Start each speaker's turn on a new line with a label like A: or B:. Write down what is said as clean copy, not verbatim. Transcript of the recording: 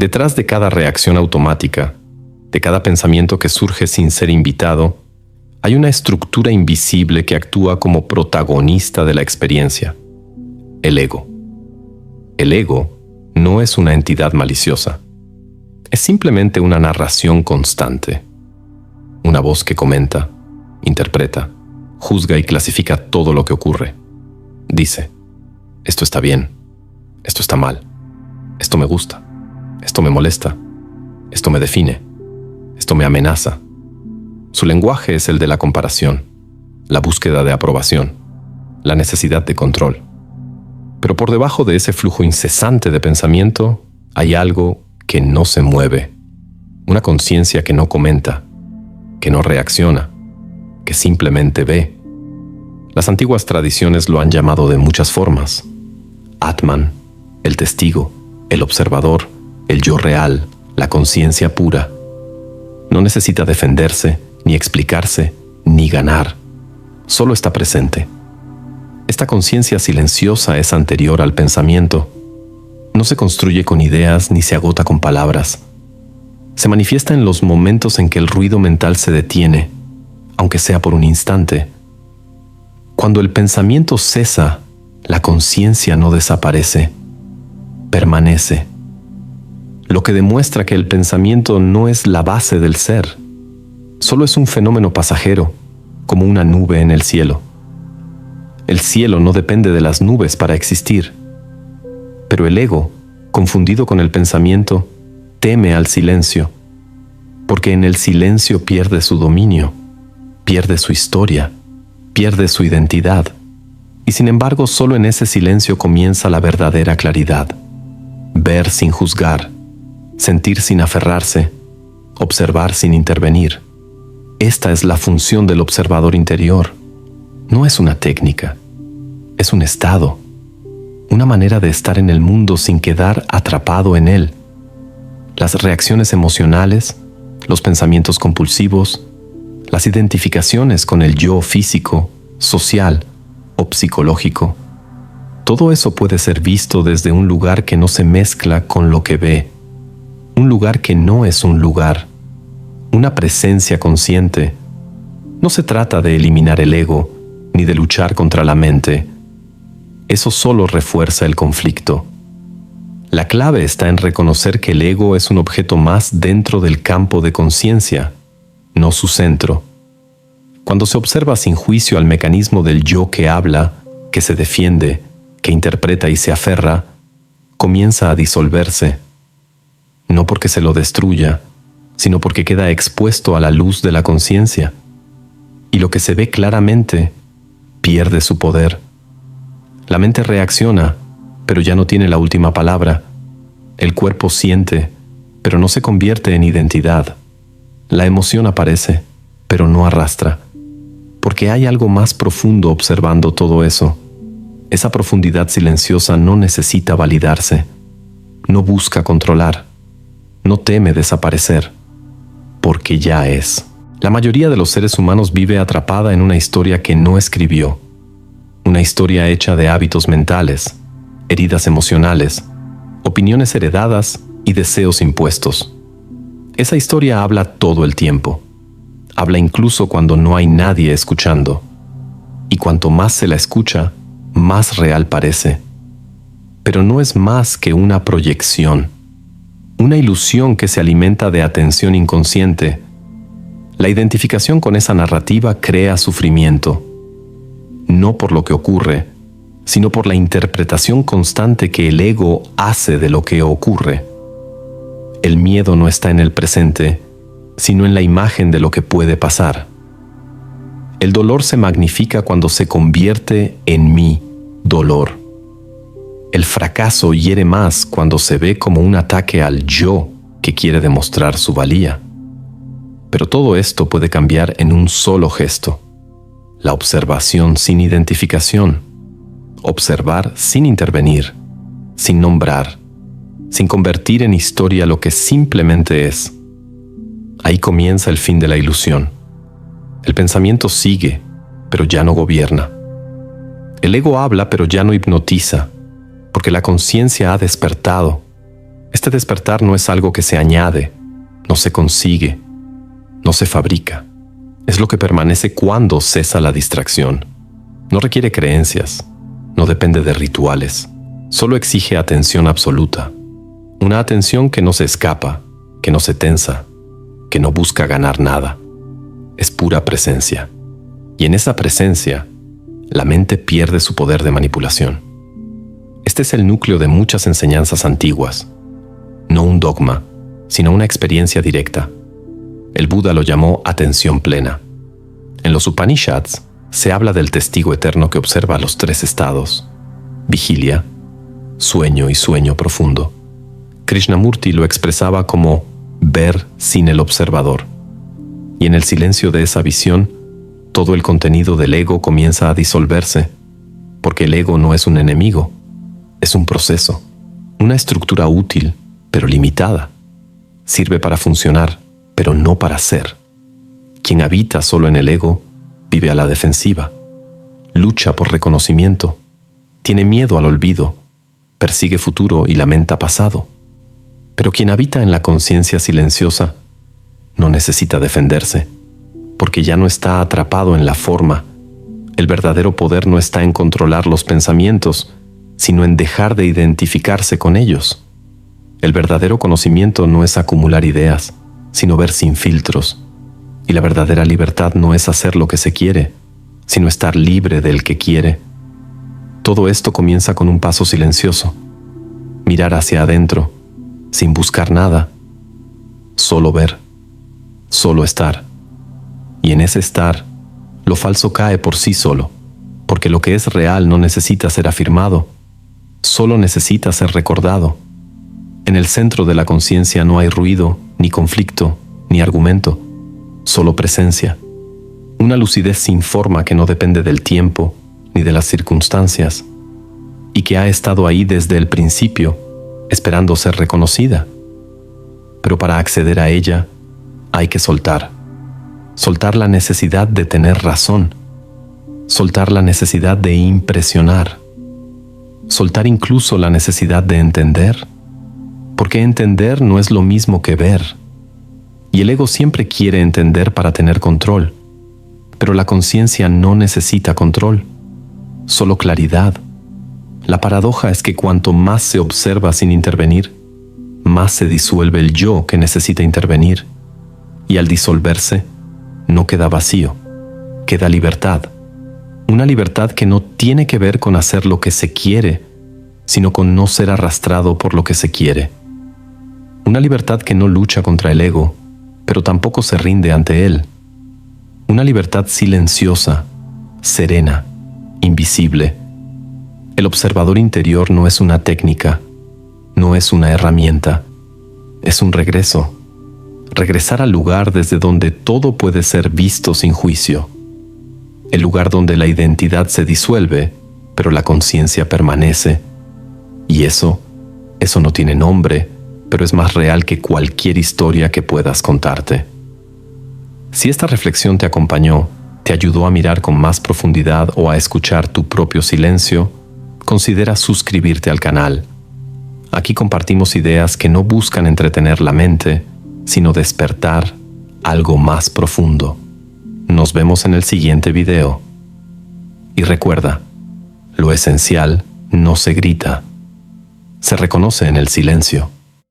A: Detrás de cada reacción automática, de cada pensamiento que surge sin ser invitado, hay una estructura invisible que actúa como protagonista de la experiencia: el ego. El ego no es una entidad maliciosa. Es simplemente una narración constante. Una voz que comenta, interpreta, juzga y clasifica todo lo que ocurre. Dice: esto está bien, esto está mal, esto me gusta, esto me molesta, esto me define, esto me amenaza. Su lenguaje es el de la comparación, la búsqueda de aprobación, la necesidad de control. Pero por debajo de ese flujo incesante de pensamiento hay algo que no se mueve, una conciencia que no comenta, que no reacciona, que simplemente ve. Las antiguas tradiciones lo han llamado de muchas formas: Atman, el testigo, el observador, el yo real, la conciencia pura. No necesita defenderse, ni explicarse, ni ganar. Solo está presente. Esta conciencia silenciosa es anterior al pensamiento. No se construye con ideas ni se agota con palabras. Se manifiesta en los momentos en que el ruido mental se detiene, aunque sea por un instante. Cuando el pensamiento cesa, la conciencia no desaparece, permanece. Lo que demuestra que el pensamiento no es la base del ser. Solo es un fenómeno pasajero, como una nube en el cielo. El cielo no depende de las nubes para existir. Pero el ego, confundido con el pensamiento, teme al silencio, porque en el silencio pierde su dominio, pierde su historia, pierde su identidad. Y sin embargo, solo en ese silencio comienza la verdadera claridad. Ver sin juzgar, sentir sin aferrarse, observar sin intervenir. Esta es la función del observador interior. No es una técnica, es un estado, una manera de estar en el mundo sin quedar atrapado en él. Las reacciones emocionales, los pensamientos compulsivos, las identificaciones con el yo físico, social o psicológico, todo eso puede ser visto desde un lugar que no se mezcla con lo que ve, un lugar que no es un lugar, una presencia consciente. No se trata de eliminar el ego, ni de luchar contra la mente. Eso solo refuerza el conflicto. La clave está en reconocer que el ego es un objeto más dentro del campo de conciencia, no su centro. Cuando se observa sin juicio al mecanismo del yo que habla, que se defiende, que interpreta y se aferra, comienza a disolverse. No porque se lo destruya, sino porque queda expuesto a la luz de la conciencia. Y lo que se ve claramente pierde su poder. La mente reacciona, pero ya no tiene la última palabra. El cuerpo siente, pero no se convierte en identidad. La emoción aparece, pero no arrastra. Porque hay algo más profundo observando todo eso. Esa profundidad silenciosa no necesita validarse. No busca controlar. No teme desaparecer. Porque ya es. La mayoría de los seres humanos vive atrapada en una historia que no escribió. Una historia hecha de hábitos mentales, heridas emocionales, opiniones heredadas y deseos impuestos. Esa historia habla todo el tiempo. Habla incluso cuando no hay nadie escuchando. Y cuanto más se la escucha, más real parece. Pero no es más que una proyección, una ilusión que se alimenta de atención inconsciente. La identificación con esa narrativa crea sufrimiento, no por lo que ocurre, sino por la interpretación constante que el ego hace de lo que ocurre. El miedo no está en el presente, sino en la imagen de lo que puede pasar. El dolor se magnifica cuando se convierte en mi dolor. El fracaso hiere más cuando se ve como un ataque al yo que quiere demostrar su valía. Pero todo esto puede cambiar en un solo gesto: la observación sin identificación. Observar sin intervenir, sin nombrar, sin convertir en historia lo que simplemente es. Ahí comienza el fin de la ilusión. El pensamiento sigue, pero ya no gobierna. El ego habla, pero ya no hipnotiza, porque la conciencia ha despertado. Este despertar no es algo que se añade, no se consigue, no se fabrica. Es lo que permanece cuando cesa la distracción. No requiere creencias, no depende de rituales, solo exige atención absoluta. Una atención que no se escapa, que no se tensa, que no busca ganar nada. Es pura presencia. Y en esa presencia, la mente pierde su poder de manipulación. Este es el núcleo de muchas enseñanzas antiguas. No un dogma, sino una experiencia directa. El Buda lo llamó atención plena. En los Upanishads se habla del testigo eterno que observa los tres estados: vigilia, sueño y sueño profundo. Krishnamurti lo expresaba como ver sin el observador. Y en el silencio de esa visión, todo el contenido del ego comienza a disolverse, porque el ego no es un enemigo, es un proceso, una estructura útil, pero limitada. Sirve para funcionar, pero no para ser. Quien habita solo en el ego vive a la defensiva, lucha por reconocimiento, tiene miedo al olvido, persigue futuro y lamenta pasado. Pero quien habita en la conciencia silenciosa no necesita defenderse, porque ya no está atrapado en la forma. El verdadero poder no está en controlar los pensamientos, sino en dejar de identificarse con ellos. El verdadero conocimiento no es acumular ideas, sino ver sin filtros. Y la verdadera libertad no es hacer lo que se quiere, sino estar libre del que quiere. Todo esto comienza con un paso silencioso. Mirar hacia adentro, sin buscar nada. Solo ver, solo estar. Y en ese estar, lo falso cae por sí solo, porque lo que es real no necesita ser afirmado, solo necesita ser recordado. En el centro de la conciencia no hay ruido, ni conflicto, ni argumento, solo presencia. Una lucidez sin forma que no depende del tiempo ni de las circunstancias, y que ha estado ahí desde el principio, esperando ser reconocida. Pero para acceder a ella, hay que soltar. Soltar la necesidad de tener razón. Soltar la necesidad de impresionar. Soltar incluso la necesidad de entender. Porque entender no es lo mismo que ver. Y el ego siempre quiere entender para tener control. Pero la conciencia no necesita control, solo claridad. La paradoja es que cuanto más se observa sin intervenir, más se disuelve el yo que necesita intervenir. Y al disolverse, no queda vacío, queda libertad. Una libertad que no tiene que ver con hacer lo que se quiere, sino con no ser arrastrado por lo que se quiere. Una libertad que no lucha contra el ego, pero tampoco se rinde ante él. Una libertad silenciosa, serena, invisible. El observador interior no es una técnica, no es una herramienta, es un regreso. Regresar al lugar desde donde todo puede ser visto sin juicio. El lugar donde la identidad se disuelve, pero la conciencia permanece. Y eso no tiene nombre, pero es más real que cualquier historia que puedas contarte. Si esta reflexión te acompañó, te ayudó a mirar con más profundidad o a escuchar tu propio silencio, considera suscribirte al canal. Aquí compartimos ideas que no buscan entretener la mente, sino despertar algo más profundo. Nos vemos en el siguiente video. Y recuerda, lo esencial no se grita, se reconoce en el silencio.